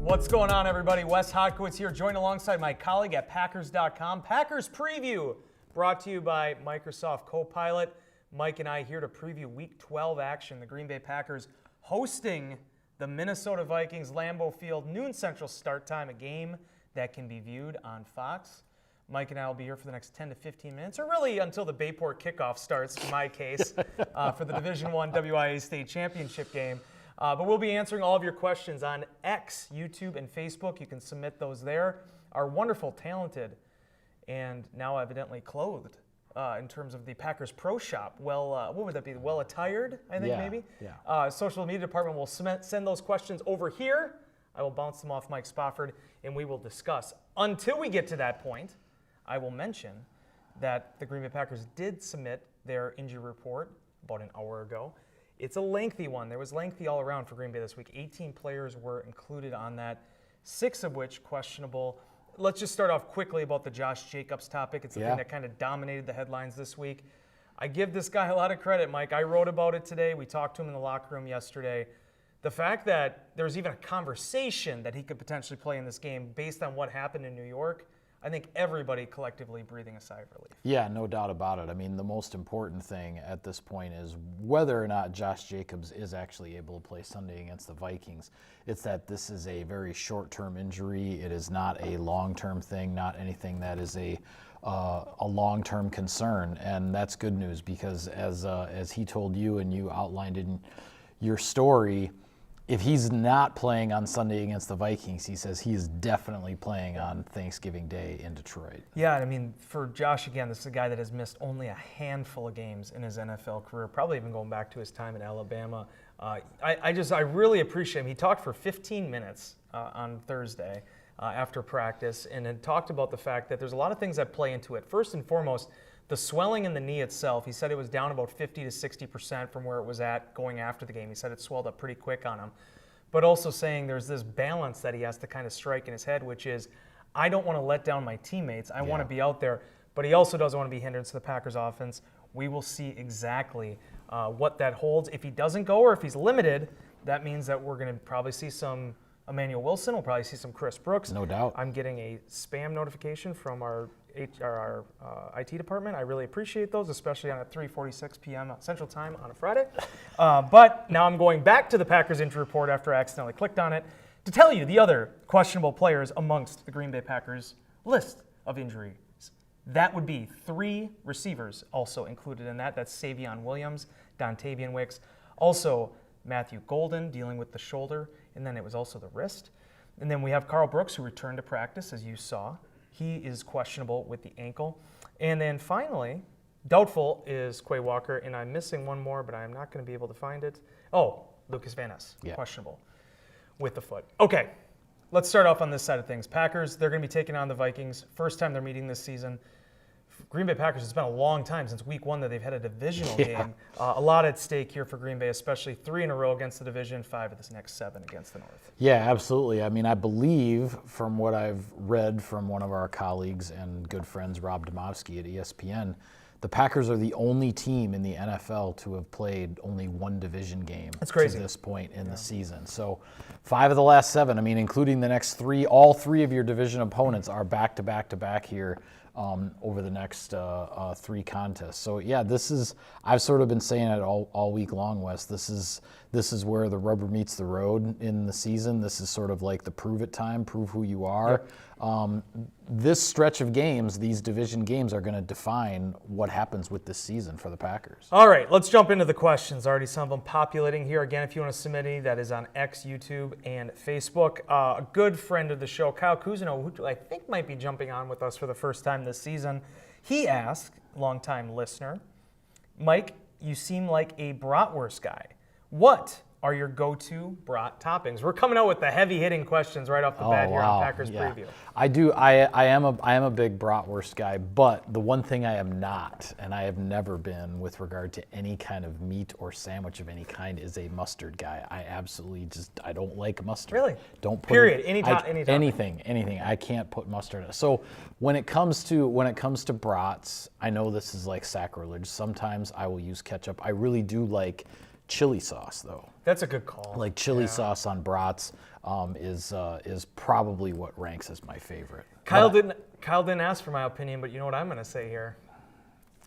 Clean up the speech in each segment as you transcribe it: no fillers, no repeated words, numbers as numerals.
What's going on, everybody? Wes Hodkowitz here, joined alongside my colleague at Packers.com. Packers Preview, brought to you by Microsoft Copilot. Mike and I here to preview Week 12 action. The Green Bay Packers hosting the Minnesota Vikings, Lambeau Field, noon Central start time, a game that can be viewed on Fox. Mike and I will be here for the next 10 to 15 minutes, or really until the Bayport kickoff starts, in my case, for the Division I WIA State Championship game. But we'll be answering all of your questions on X, YouTube, and Facebook. You can submit those there. Our wonderful, talented, and now evidently clothed, in terms of the Packers Pro Shop. Well, what would that be? Well attired, I think, maybe? Yeah. Social media department will send those questions over here. I will bounce them off Mike Spofford, and we will discuss. Until we get to that point, I will mention that the Green Bay Packers did submit their injury report about an hour ago. It's a lengthy one. There was lengthy all around for Green Bay this week. 18 players were included on that, 6 of which questionable. Let's just start off quickly about the Josh Jacobs topic. It's the thing that kind of dominated the headlines this week. I give this guy a lot of credit, Mike. I wrote about it today. We talked to him in the locker room yesterday. The fact that there's even a conversation that he could potentially play in this game based on what happened in New York, I think everybody collectively breathing a sigh of relief. Yeah, no doubt about it. I mean, the most important thing at this point is whether or not Josh Jacobs is actually able to play Sunday against the Vikings. It's that this is a very short-term injury. It is not a long-term thing, not anything that is a long-term concern. And that's good news because as he told you and you outlined in your story, if he's not playing on Sunday against the Vikings, he says he is definitely playing on Thanksgiving Day in Detroit. Yeah, I mean, for Josh, again, this is a guy that has missed only a handful of games in his NFL career, probably even going back to his time at Alabama. I really appreciate him. He talked for 15 minutes on Thursday after practice and had talked about the fact that there's a lot of things that play into it. First and foremost, the swelling in the knee itself, he said it was down about 50 to 60% from where it was at going after the game. He said it swelled up pretty quick on him. But also saying there's this balance that he has to kind of strike in his head, which is, I don't want to let down my teammates. I want to be out there. But he also doesn't want to be hindered to the Packers offense. We will see exactly what that holds. If he doesn't go or if he's limited, that means that we're going to probably see some Emmanuel Wilson. We'll probably see some Chris Brooks. No doubt. I'm getting a spam notification from our IT department. I really appreciate those, especially on at 3:46 p.m. Central Time on a Friday. But now I'm going back to the Packers injury report after I accidentally clicked on it to tell you the other questionable players amongst the Green Bay Packers list of injuries. That would be 3 receivers also included in that. That's Savion Williams, Dontavian Wicks, also Matthew Golden dealing with the shoulder, and then it was also the wrist. And then we have Carl Brooks, who returned to practice, as you saw. He is questionable with the ankle. And then finally, doubtful is Quay Walker, and I'm missing one more, but I'm not going to be able to find it. Oh, Lucas Van Ness, questionable with the foot. Okay, let's start off on this side of things. Packers, they're going to be taking on the Vikings. First time they're meeting this season. Green Bay Packers, it's been a long time since week 1 that they've had a divisional game. A lot at stake here for Green Bay, especially 3 in a row against the division, 5 of this next 7 against the North. Yeah, absolutely. I mean, I believe from what I've read from one of our colleagues and good friends, Rob Demovsky at ESPN, the Packers are the only team in the NFL to have played only 1 division game to this point in the season. So 5 of the last 7, I mean, including the next 3, all 3 of your division opponents are back-to-back-to-back here over the next 3 contests. So yeah, this is, I've sort of been saying it all week long, Wes. This is where the rubber meets the road in the season. This is sort of like the prove it time, prove who you are. This stretch of games, these division games, are going to define what happens with this season for the Packers. All right, let's jump into the questions. Already some of them populating here. Again, if you want to submit any, that is on X, YouTube, and Facebook. A good friend of the show, Kyle Cousineau, who I think might be jumping on with us for the first time this season, he asked, longtime listener, Mike, you seem like a bratwurst guy. What are your go-to Brat toppings? We're coming out with the heavy-hitting questions right off the bat here on Packers Preview. I do. I am a big bratwurst guy, but the one thing I am not, and I have never been with regard to any kind of meat or sandwich of any kind, is a mustard guy. I absolutely I don't like mustard. Really? Don't put period. Anything. I can't put mustard. So when it comes to brats, I know this is like sacrilege. Sometimes I will use ketchup. I really do like chili sauce, though. That's a good call. Like chili sauce on brats. is probably what ranks as my favorite. Kyle didn't ask for my opinion, but you know what I'm going to say here?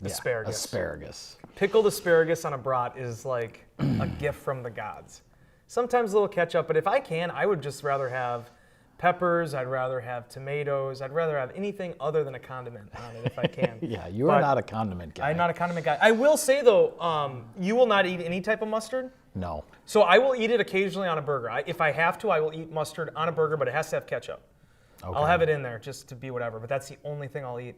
Asparagus. Yeah, asparagus. Pickled asparagus on a brat is like a gift from the gods. Sometimes a little ketchup, but if I can, I would just rather have peppers. I'd rather have tomatoes. I'd rather have anything other than a condiment on it if I can. Yeah, you are not a condiment guy. I'm not a condiment guy. I will say, though, you will not eat any type of mustard? No. So I will eat it occasionally on a burger. If I have to, I will eat mustard on a burger, but it has to have ketchup. Okay. I'll have it in there just to be whatever, but that's the only thing I'll eat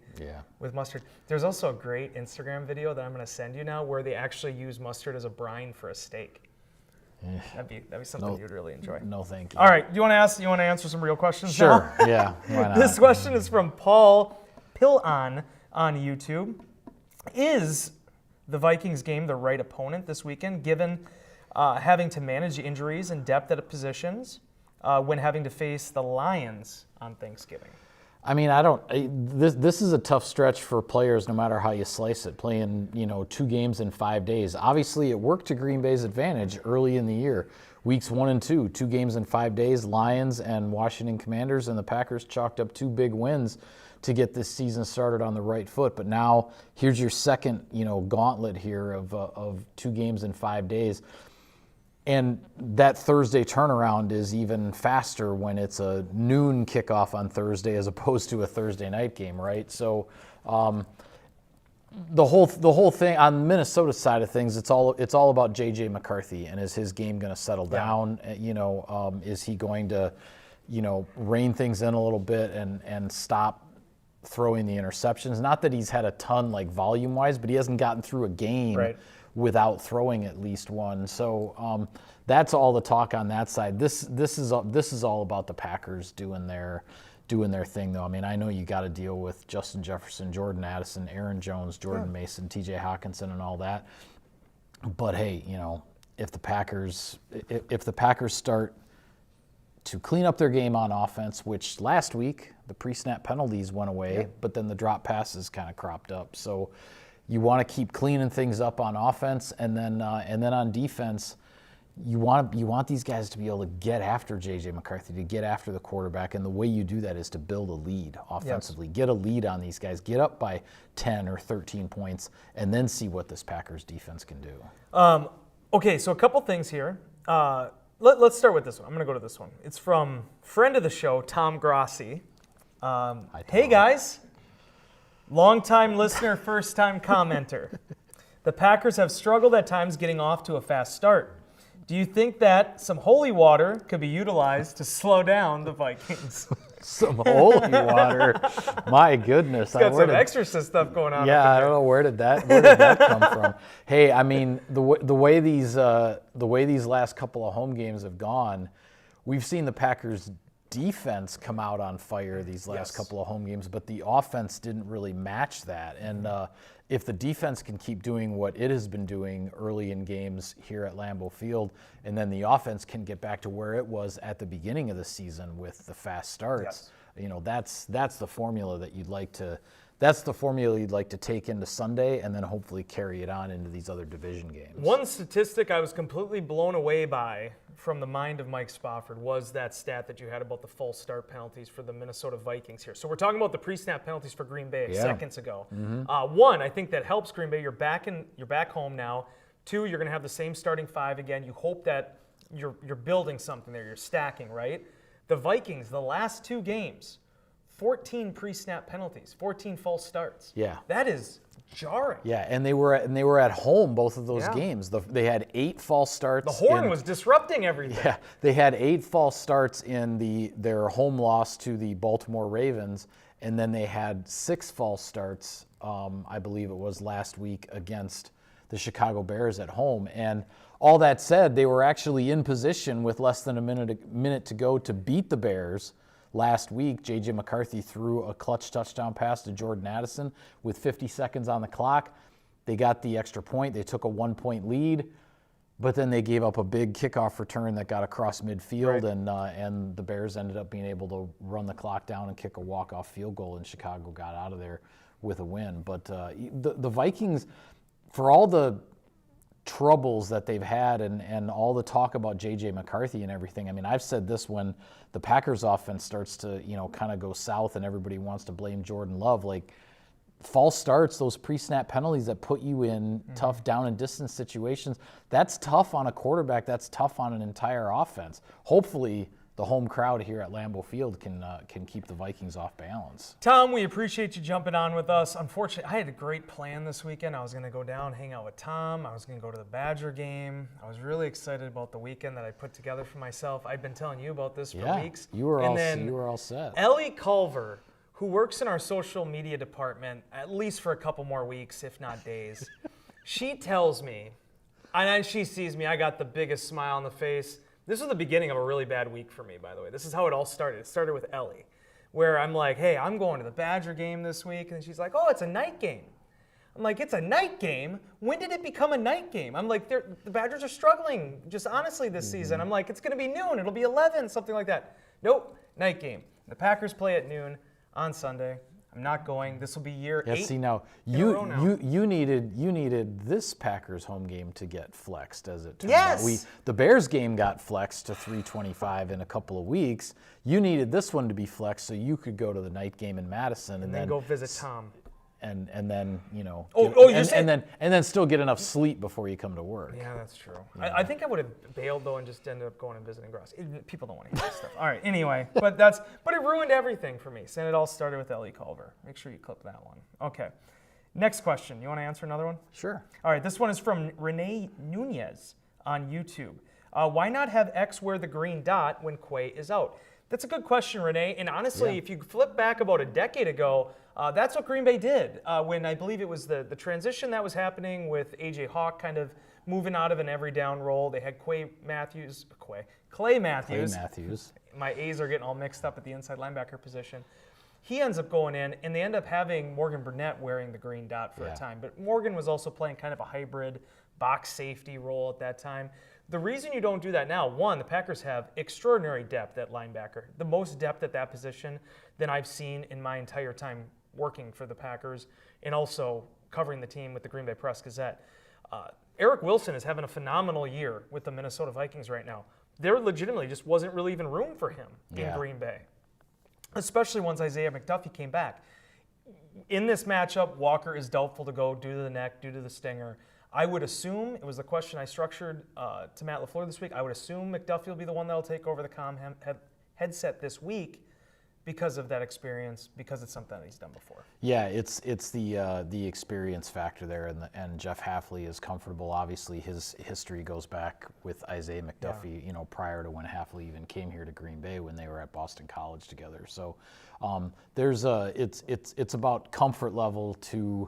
with mustard. There's also a great Instagram video that I'm going to send you now where they actually use mustard as a brine for a steak. That'd be something you'd really enjoy. No, thank you. All right, you want to answer some real questions? Sure. Now? Yeah. Why not? This question is from Paul Pillon on YouTube. Is the Vikings game the right opponent this weekend, given having to manage the injuries and depth at positions when having to face the Lions on Thanksgiving? I mean, this is a tough stretch for players no matter how you slice it, playing, 2 games in 5 days. Obviously, it worked to Green Bay's advantage early in the year. Weeks 1 and 2, 2 games in 5 days, Lions and Washington Commanders, and the Packers chalked up 2 big wins to get this season started on the right foot. But now here's your second, gauntlet here of 2 games in 5 days. And that Thursday turnaround is even faster when it's a noon kickoff on Thursday as opposed to a Thursday night game, right? So the whole thing on the Minnesota side of things, it's all about J.J. McCarthy, and is his game going to settle down? Is he going to rein things in a little bit and stop throwing the interceptions? Not that he's had a ton like volume wise, but he hasn't gotten through a game without throwing at least one. So that's all the talk on that side. This is all about the Packers doing their thing, though. I mean, I know you got to deal with Justin Jefferson, Jordan Addison, Aaron Jones, Jordan Mason, T.J. Hawkinson, and all that. But hey, if the Packers start to clean up their game on offense, which last week the pre-snap penalties went away, but then the drop passes kind of cropped up. So you want to keep cleaning things up on offense, and then on defense, you want these guys to be able to get after J.J. McCarthy, to get after the quarterback, and the way you do that is to build a lead offensively. Yes. Get a lead on these guys. Get up by 10 or 13 points, and then see what this Packers defense can do. Okay, so a couple things here. Let's start with this one. I'm going to go to this one. It's from friend of the show, Tom Grossi. Hey, guys. Long-time listener, first-time commenter. The Packers have struggled at times getting off to a fast start. Do you think that some holy water could be utilized to slow down the Vikings? Some holy water? My goodness. It's got some exorcist stuff going on. Yeah, I don't know where did that come from. Hey, I mean, the way these last couple of home games have gone, we've seen the Packers defense come out on fire these last couple of home games, but the offense didn't really match that. And if the defense can keep doing what it has been doing early in games here at Lambeau Field, and then the offense can get back to where it was at the beginning of the season with the fast starts, that's the formula that you'd like to take into Sunday, and then hopefully carry it on into these other division games. One statistic I was completely blown away by from the mind of Mike Spofford was that stat that you had about the false start penalties for the Minnesota Vikings here. So we're talking about the pre-snap penalties for Green Bay seconds ago. Mm-hmm. One, I think that helps Green Bay. You're back home now. 2, you're going to have the same starting 5 again. You hope that you're building something there. You're stacking, right? The Vikings, the last 2 games, 14 pre-snap penalties, 14 false starts. Yeah. That is jarring. Yeah, and they were at home both of those games. They had 8 false starts. The horn was disrupting everything. Yeah, they had 8 false starts in their home loss to the Baltimore Ravens, and then they had 6 false starts, I believe it was last week, against the Chicago Bears at home. And all that said, they were actually in position with less than a minute to go to beat the Bears. Last week, J.J. McCarthy threw a clutch touchdown pass to Jordan Addison with 50 seconds on the clock. They got the extra point. They took a 1-point lead, but then they gave up a big kickoff return that got across midfield, and the Bears ended up being able to run the clock down and kick a walk-off field goal, and Chicago got out of there with a win. But the Vikings, for all the troubles that they've had and all the talk about J.J. McCarthy and everything. I mean, I've said this when the Packers offense starts to, kind of go south and everybody wants to blame Jordan Love. Like, false starts, those pre-snap penalties that put you in tough down and distance situations, that's tough on a quarterback. That's tough on an entire offense. Hopefully, the home crowd here at Lambeau Field can keep the Vikings off balance. Tom, we appreciate you jumping on with us. Unfortunately, I had a great plan this weekend. I was going to go down, hang out with Tom. I was going to go to the Badger game. I was really excited about the weekend that I put together for myself. I've been telling you about this for weeks. You were all set. Ellie Culver, who works in our social media department, at least for a couple more weeks, if not days, she tells me, and she sees me, I got the biggest smile on the face. This was the beginning of a really bad week for me, by the way. This is how it all started. It started with Ellie, where I'm like, hey, I'm going to the Badger game this week. And she's like, oh, it's a night game. I'm like, it's a night game? When did it become a night game? I'm like, the Badgers are struggling, just honestly, this season. I'm like, it's going to be noon. It'll be 11, something like that. Nope, night game. The Packers play at noon on Sunday. I'm not going. This will be year 8. See, now you needed this Packers home game to get flexed, as it turned out. The Bears game got flexed to 3:25 in a couple of weeks. You needed this one to be flexed so you could go to the night game in Madison and then go visit Tom. And then and then still get enough sleep before you come to work. Yeah, that's true. Yeah. I think I would have bailed though and just ended up going and visiting Gross. People don't want to hear this stuff. All right, anyway, but it ruined everything for me. So it all started with Ellie Culver. Make sure you clip that one. Okay. Next question. You want to answer another one? Sure. All right, this one is from Renee Nunez on YouTube. Why not have X wear the green dot when Quay is out? That's a good question, Renee. And honestly, if you flip back about a decade ago, that's what Green Bay did when I believe it was the transition that was happening with A.J. Hawk kind of moving out of an every down role. They had Clay Matthews. My A's are getting all mixed up at the inside linebacker position. He ends up going in, and they end up having Morgan Burnett wearing the green dot for a time. But Morgan was also playing kind of a hybrid box safety role at that time. The reason you don't do that now, one, the Packers have extraordinary depth at linebacker, the most depth at that position than I've seen in my entire time working for the Packers and also covering the team with the Green Bay Press-Gazette. Eric Wilson is having a phenomenal year with the Minnesota Vikings right now. There legitimately just wasn't really even room for him in Green Bay, especially once Isaiah McDuffie came back. In this matchup, Walker is doubtful to go due to the neck, due to the stinger. I would assume, it was the question I structured to Matt LaFleur this week, I would assume McDuffie will be the one that will take over the headset this week because of that experience, because it's something that he's done before. Yeah, it's the experience factor there, and Jeff Hafley is comfortable. Obviously, his history goes back with Isaiah McDuffie, prior to when Hafley even came here to Green Bay when they were at Boston College together. So it's about comfort level to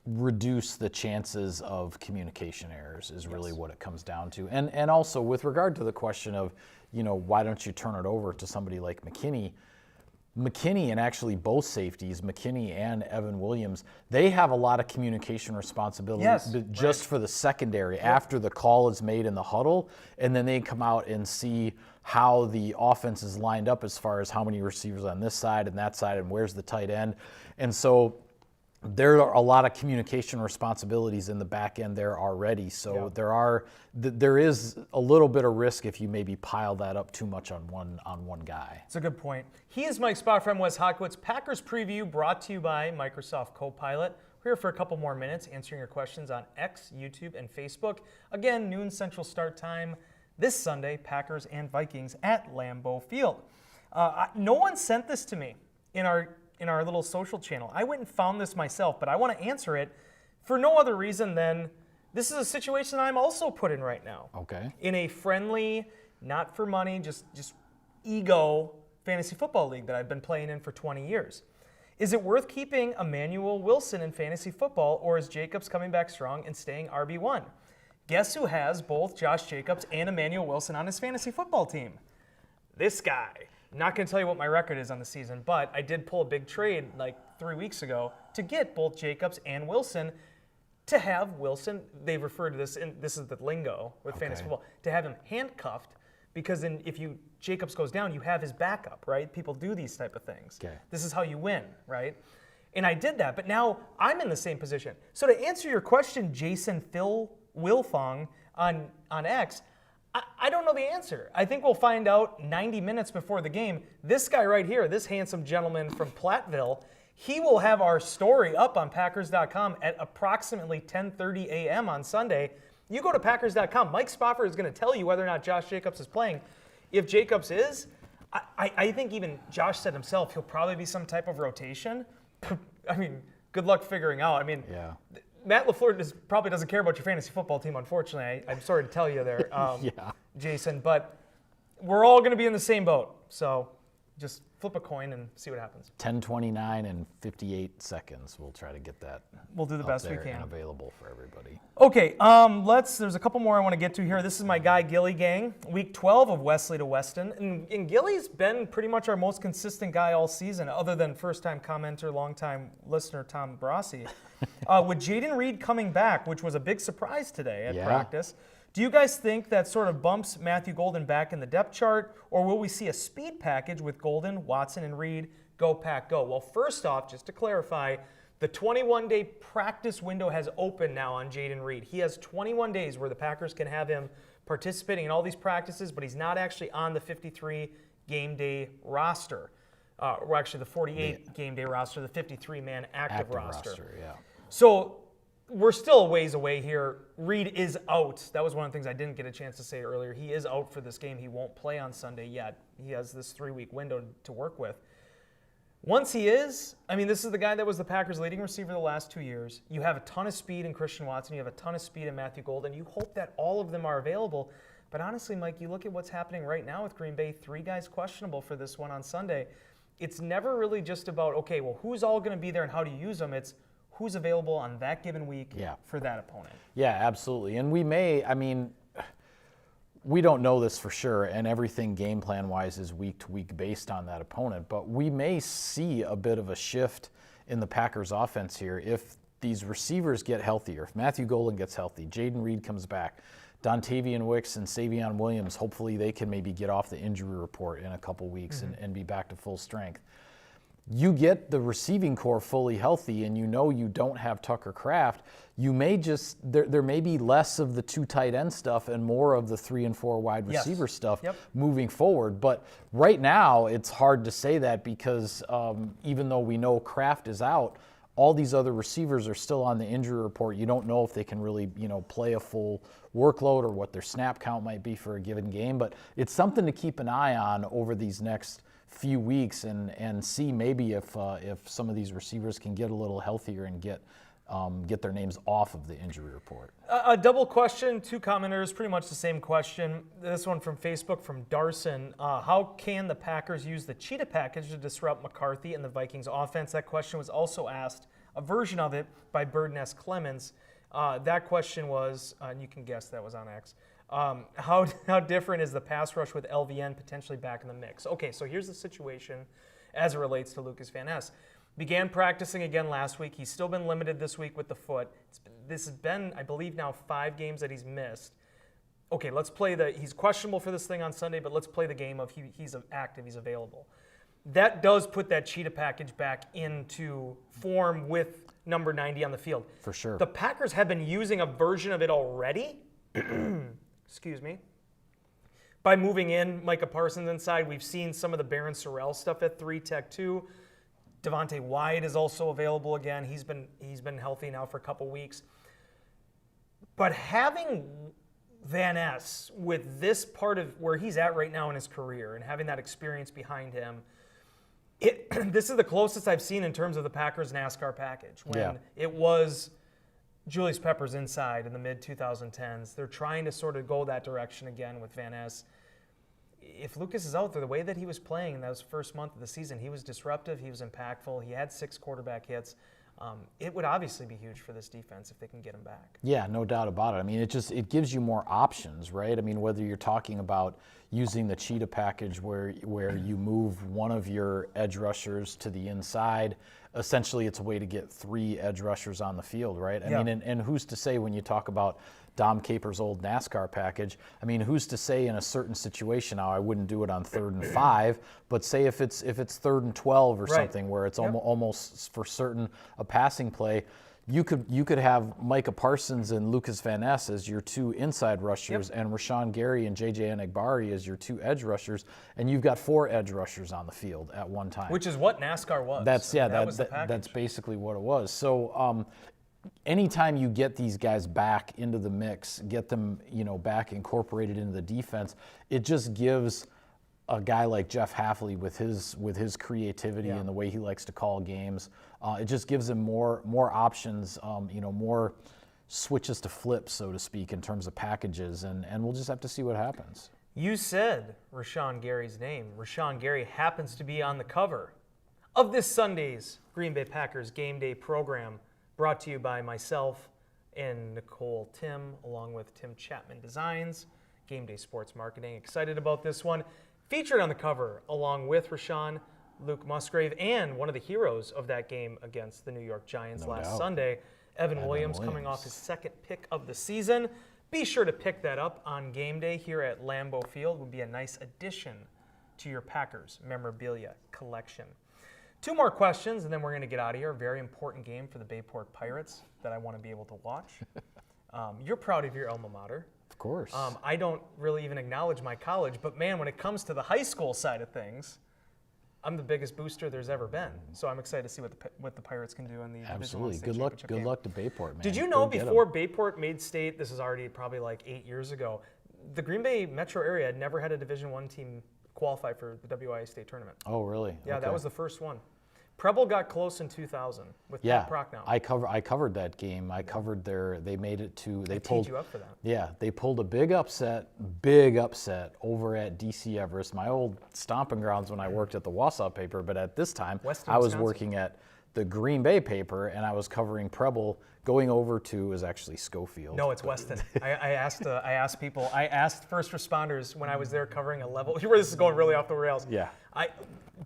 reduce the chances of communication errors is really what it comes down to. And also with regard to the question of, why don't you turn it over to somebody like McKinney and actually both safeties, McKinney and Evan Williams, they have a lot of communication responsibility just for the secondary after the call is made in the huddle, and then they come out and see how the offense is lined up as far as how many receivers on this side and that side and where's the tight end. And so there are a lot of communication responsibilities in the back end there already. So there is a little bit of risk if you maybe pile that up too much on one guy. It's a good point. He is Mike Spot from Wes Hodkiewicz. Packers Preview brought to you by Microsoft Copilot. We're here for a couple more minutes answering your questions on X, YouTube, and Facebook. Again, noon Central start time this Sunday, Packers and Vikings at Lambeau Field. No one sent this to me in our little social channel. I went and found this myself, but I want to answer it for no other reason than this is a situation I'm also put in right now. Okay. In a friendly, not for money, just ego fantasy football league that I've been playing in for 20 years. Is it worth keeping Emmanuel Wilson in fantasy football, or is Jacobs coming back strong and staying RB1? Guess who has both Josh Jacobs and Emmanuel Wilson on his fantasy football team? This guy. I'm not going to tell you what my record is on the season, but I did pull a big trade like 3 weeks ago to get both Jacobs and Wilson. To have Wilson, they refer to this, and this is the lingo with fantasy football, to have him handcuffed, because then if Jacobs goes down, you have his backup, right? People do these type of things. Okay. This is how you win, right? And I did that, but now I'm in the same position. So to answer your question, Jason Phil Wilfong on X. I don't know the answer. I think we'll find out 90 minutes before the game. This guy right here, this handsome gentleman from Platteville, he will have our story up on Packers.com at approximately 10:30 a.m. on Sunday. You go to Packers.com. Mike Spofford is going to tell you whether or not Josh Jacobs is playing. If Jacobs is, I think even Josh said himself, he'll probably be some type of rotation. I mean, good luck figuring out. I mean, Yeah. Matt LaFleur probably doesn't care about your fantasy football team, unfortunately. I'm sorry to tell you there, Yeah. Jason, but we're all going to be in the same boat. So just flip a coin and see what happens. 10:29 and 58 seconds. We'll try to get that. We'll do the up best we there can. and available for everybody. Okay, there's a couple more I want to get to here. This is my guy, Gilly Gang. Week 12 of Wesley to Weston. And Gilly's been pretty much our most consistent guy all season, other than first-time commenter, long-time listener, Tom Brossi. With Jaden Reed coming back, which was a big surprise today at practice, do you guys think that sort of bumps Matthew Golden back in the depth chart, or will we see a speed package with Golden, Watson, and Reed? Go Pack, go. Well, first off, just to clarify, the 21-day practice window has opened now on Jaden Reed. He has 21 days where the Packers can have him participating in all these practices, but he's not actually on the 53 game day roster. Or actually the 48 game day roster, the 53-man active roster. Yeah. So we're still a ways away here. Reed is out. That was one of the things I didn't get a chance to say earlier. He is out for this game. He won't play on Sunday yet. He has this 3-week window to work with. Once he is, I mean, this is the guy that was the Packers' leading receiver the last 2 years. You have a ton of speed in Christian Watson. You have a ton of speed in Matthew Golden. You hope that all of them are available. But honestly, Mike, you look at what's happening right now with Green Bay, 3 guys questionable for this one on Sunday. It's never really just about, okay, well, who's all going to be there and how do you use them? It's who's available on that given week for that opponent. Yeah, absolutely. And we may, I mean, we don't know this for sure, and everything game plan-wise is week to week based on that opponent, but we may see a bit of a shift in the Packers offense here if these receivers get healthier, if Matthew Golden gets healthy, Jaden Reed comes back, Dontavian Wicks and Savion Williams, hopefully they can maybe get off the injury report in a couple weeks and be back to full strength. You get the receiving core fully healthy and you know you don't have Tucker Kraft, you may just, there may be less of the 2 tight end stuff and more of the 3 and 4 wide receiver stuff moving forward. But right now it's hard to say that because even though we know Kraft is out, all these other receivers are still on the injury report. You don't know if they can really, play a full workload or what their snap count might be for a given game. But it's something to keep an eye on over these next few weeks and see maybe if some of these receivers can get a little healthier and get their names off of the injury report. A double question, 2 commenters, pretty much the same question. This one from Facebook from Darson. How can the Packers use the cheetah package to disrupt McCarthy and the Vikings offense? That question was also asked, a version of it, by Bird S. Clemens. That question was, and you can guess that was on X, how different is the pass rush with LVN potentially back in the mix? Okay, so here's the situation as it relates to Lucas Van Ness. Began practicing again last week. He's still been limited this week with the foot. This has been, I believe, now 5 games that he's missed. Okay, let's play he's questionable for this thing on Sunday, but let's play the game of he's active, he's available. That does put that cheetah package back into form with number 90 on the field. For sure. The Packers have been using a version of it already. Excuse me. By moving in Micah Parsons inside, we've seen some of the Baron Sorrell stuff at 3 Tech 2. Devontae Wyatt is also available again. He's been healthy now for a couple weeks. But having Van Ness with this part of where he's at right now in his career and having that experience behind him, this is the closest I've seen in terms of the Packers NASCAR package. When it was Julius Peppers inside in the mid-2010s. They're trying to sort of go that direction again with Van Ness. If Lucas is out there, the way that he was playing in that first month of the season, he was disruptive, he was impactful, he had 6 quarterback hits. It would obviously be huge for this defense if they can get him back. Yeah, no doubt about it. I mean, it gives you more options, right? I mean, whether you're talking about using the cheetah package where you move one of your edge rushers to the inside, essentially it's a way to get 3 edge rushers on the field, right? I mean, and who's to say when you talk about Dom Capers' old NASCAR package, I mean, who's to say in a certain situation, now I wouldn't do it on 3rd and 5, but say if it's 3rd and 12 or something where it's almost for certain a passing play, you could have Micah Parsons and Lucas Van Ness as your two inside rushers, and Rashawn Gary and J.J. Enagbari as your two edge rushers, and you've got 4 edge rushers on the field at one time. Which is what NASCAR was. That's basically what it was. So anytime you get these guys back into the mix, get them back incorporated into the defense, it just gives a guy like Jeff Hafley with his creativity and the way he likes to call games, it just gives him more options, more switches to flip, so to speak, in terms of packages, and we'll just have to see what happens. You said Rashawn Gary's name. Rashawn Gary happens to be on the cover of this Sunday's Green Bay Packers Game Day program, brought to you by myself and Nicole Tim, along with Tim Chapman Designs, Game Day Sports Marketing. Excited about this one. Featured on the cover, along with Rashawn, Luke Musgrave, and one of the heroes of that game against the New York Giants last Sunday, Evan Williams, coming off his second pick of the season. Be sure to pick that up on game day here at Lambeau Field. Would be a nice addition to your Packers memorabilia collection. 2 more questions, and then we're going to get out of here. A very important game for the Bayport Pirates that I want to be able to watch. You're proud of your alma mater. Of course. I don't really even acknowledge my college, but man, when it comes to the high school side of things, I'm the biggest booster there's ever been. So I'm excited to see what the Pirates can do in the Absolutely. Division I State Good luck to Bayport, man. Did you know before Bayport made state, this is already probably like 8 years ago, the Green Bay metro area had never had a Division I team qualify for the WIA state tournament. Oh, really? Yeah, Okay. that was the first one. Preble got close in 2000 with Pat Prochnow. I covered that game. I covered they made it to, they pulled you up for that. Yeah, they pulled a big upset over at DC Everest, my old stomping grounds when I worked at the Wausau paper, but at this time Western I was Wisconsin. working at the Green Bay paper, and I was covering Preble going over to, is actually Schofield. No, it's Weston. I asked first responders when I was there covering a level. This is going really off the rails. Yeah.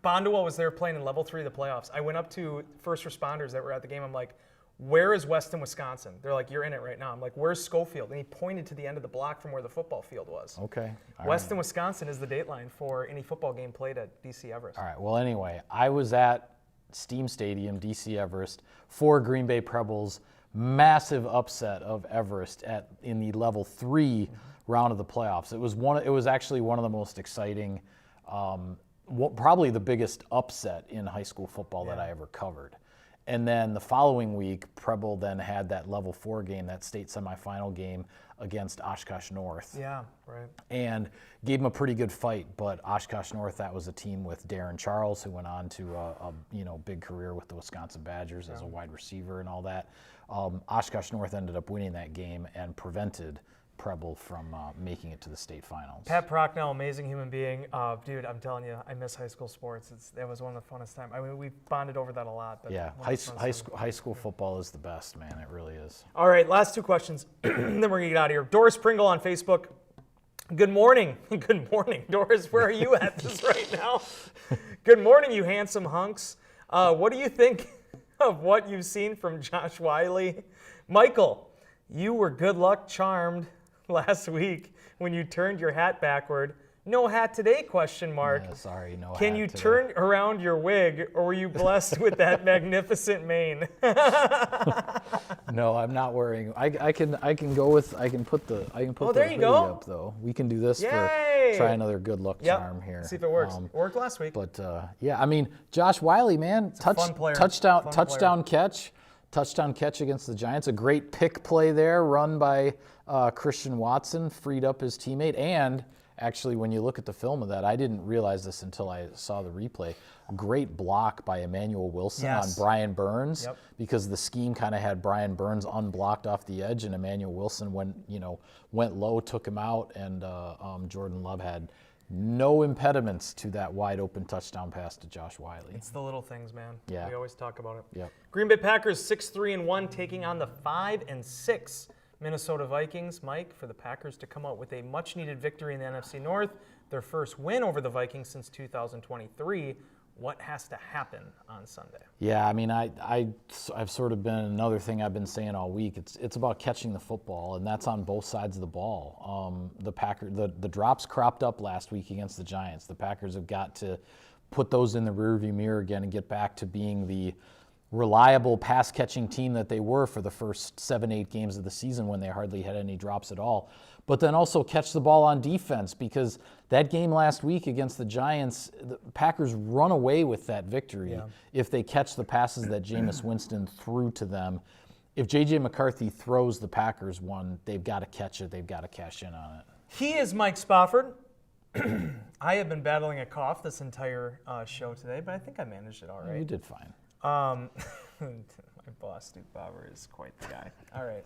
Bondwell was there playing in level 3 of the playoffs. I went up to first responders that were at the game. I'm like, where is Weston, Wisconsin? They're like, you're in it right now. I'm like, where's Schofield? And he pointed to the end of the block from where the football field was. Okay. Weston, Wisconsin is the date line for any football game played at DC Everest. All right. Well, anyway, I was at Steam Stadium, DC Everest, for Green Bay Preble's massive upset of Everest in the level 3 round of the playoffs. It was actually one of the most exciting, probably the biggest upset in high school football that I ever covered. And then the following week, Preble then had that level 4 game, that state semifinal game against Oshkosh North. Yeah, right. And gave him a pretty good fight, but Oshkosh North, that was a team with Darren Charles, who went on to a big career with the Wisconsin Badgers as a wide receiver and all that. Oshkosh North ended up winning that game and prevented Preble from making it to the state finals. Pat Prochnow, amazing human being. Dude, I'm telling you, I miss high school sports. That was one of the funnest times. I mean, we bonded over that a lot. But Yeah, high school football is the best, man. It really is. All right, last 2 questions, then we're going to get out of here. Doris Pringle on Facebook. Good morning. Good morning, Doris. Where are you at this right now? Good morning, you handsome hunks. What do you think of what you've seen from Josh Wiley? Michael, you were good luck charmed last week when you turned your hat backward. No hat today, question mark. Yeah, sorry, no hat Can you today. turn around your wig, or were you blessed with that magnificent mane? No, I'm not wearing. I can put the there you hoodie go. up though. We can do this Yay! for try another good luck charm here. See if it works. It worked last week. But yeah, I mean, Josh Wiley, man, fun player. touchdown catch against the Giants. A great pick play there, run by Christian Watson, freed up his teammate. And actually, when you look at the film of that, I didn't realize this until I saw the replay. Great block by Emmanuel Wilson on Brian Burns, because the scheme kind of had Brian Burns unblocked off the edge, and Emmanuel Wilson went low, took him out, and Jordan Love had no impediments to that wide open touchdown pass to Josh Wiley. It's the little things, man. Yeah. We always talk about it. Yep. Green Bay Packers 6-3-1 taking on the 5-6 Minnesota Vikings. Mike, for the Packers to come out with a much-needed victory in the NFC North, their first win over the Vikings since 2023. What has to happen on Sunday? Yeah, I mean, I've sort of been another thing I've been saying all week. It's about catching the football, and that's on both sides of the ball. The drops cropped up last week against the Giants. The Packers have got to put those in the rearview mirror again and get back to being the reliable pass catching team that they were for the first 7-8 games of the season when they hardly had any drops at all. But then also catch the ball on defense, because that game last week against the Giants, the Packers run away with that victory if they catch the passes that Jameis Winston threw to them. If J.J. McCarthy throws the Packers one, they've got to catch it. They've got to cash in on it. He is Mike Spofford. I have been battling a cough this entire show today, but I think I managed it all right. You did fine. My boss, Duke Bauer, is quite the guy. All right.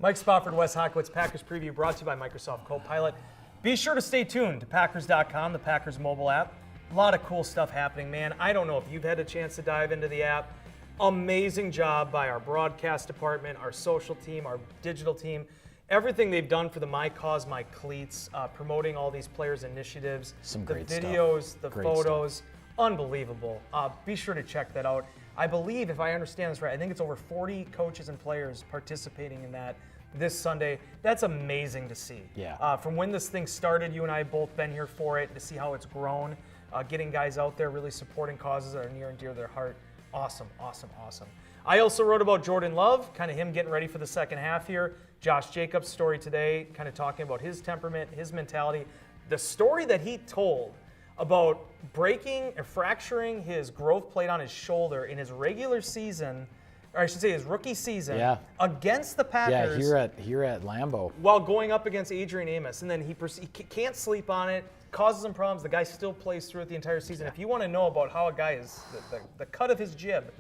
Mike Spofford, Wes Hockwitz, Packers Preview, brought to you by Microsoft Copilot. Be sure to stay tuned to Packers.com, the Packers mobile app. A lot of cool stuff happening, man. I don't know if you've had a chance to dive into the app. Amazing job by our broadcast department, our social team, our digital team. Everything they've done for the My Cause, My Cleats, promoting all these players' initiatives. Some great stuff. The videos, the Great photos. Unbelievable. Be sure to check that out. I believe, if I understand this right, I think it's over 40 coaches and players participating in that this Sunday. That's amazing to see. Yeah. From when this thing started, you and I have both been here for it, to see how it's grown, getting guys out there really supporting causes that are near and dear to their heart. Awesome, awesome, awesome. I also wrote about Jordan Love, kind of him getting ready for the second half here. Josh Jacobs' story today, kind of talking about his temperament, his mentality. The story that he told about breaking or fracturing his growth plate on his shoulder in his regular season, or I should say his rookie season, against the Packers. Yeah, here at Lambeau. While going up against Adrian Amos. And then he can't sleep on it, causes him problems. The guy still plays through it the entire season. If you want to know about how a guy is, the cut of his jib,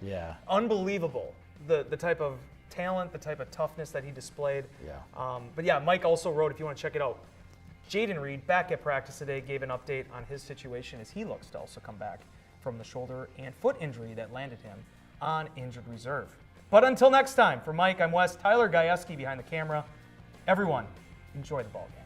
unbelievable. The type of talent, the type of toughness that he displayed. But yeah, Mike also wrote, if you want to check it out, Jaden Reed, back at practice today, gave an update on his situation as he looks to also come back from the shoulder and foot injury that landed him on injured reserve. But until next time, for Mike, I'm Wes. Tyler Gajewski behind the camera. Everyone, enjoy the ball game.